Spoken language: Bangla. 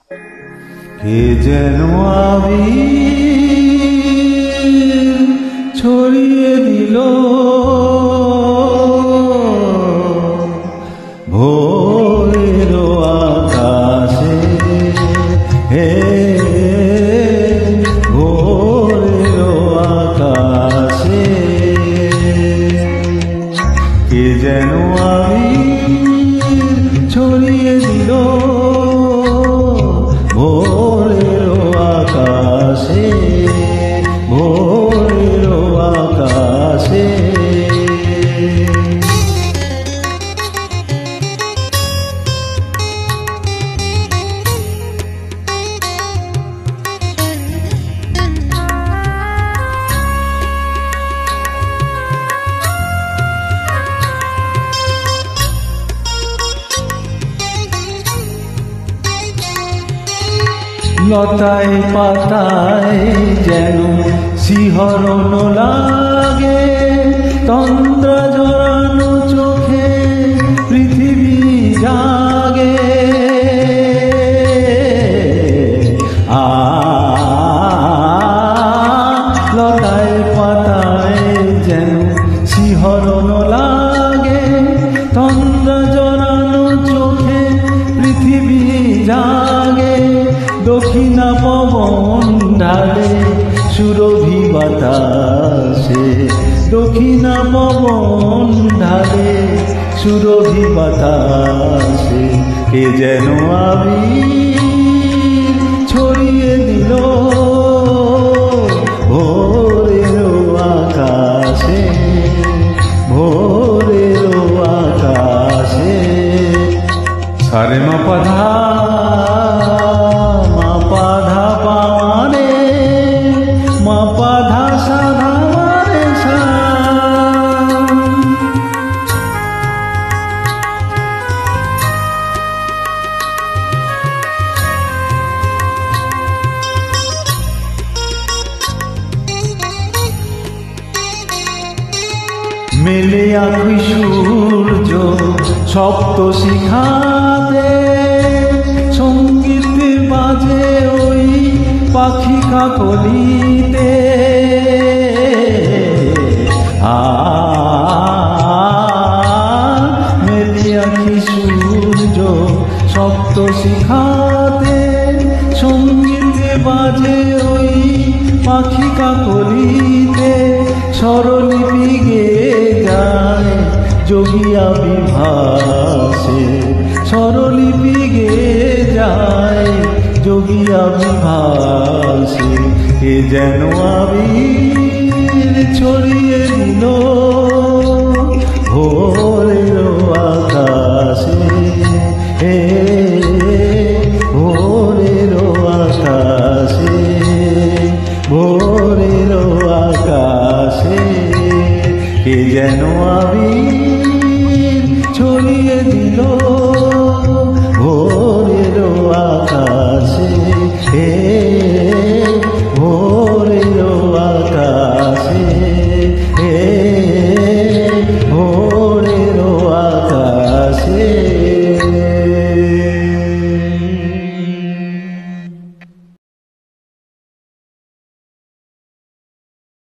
কে যেন আবির ছড়িয়ে দিল ভোরের আকাশে, হে ভোরের আকাশে। কে যেন আবির ছড়িয়ে দিল ভোরের আকাশে, ভোরের আকাশে। লতায় পাতায় যেন শিহরণ লাগে, তন্দ্রা জড়ানো চোখে পৃথিবী জাগে। লতায় পাতায় যেন শিহরণ লাগে, তন্দ্রা জড়ানো চোখে পৃথিবী জাগে। দক্ষিণা পবন ঢালে সুরভি বাতাসে, দক্ষিণা পবন ঢালে সুরভি বাতাসে। কে যেন আবির ছড়িয়ে দিল ভোরের আকাশে, ভোরের আকাশে। সারে মা পা ধা মেলে আখি সূর্য সপ্ত শিখাতে, সঙ্গীত বাজে ওই পাখি কাকলিতে। মেলে আখি সূর্য সপ্ত শিখাতে, সঙ্গীত বাজে ওই পাখি কাকলিতে। স্বরলিপি গেয়ে যায় যোগিয়া বিভাসে, স্বরলিপি গেয়ে যায় যোগিয়া বিভাসে। কে যেন আবির ছড়িয়ে দিল ভোরের আকাশে, হে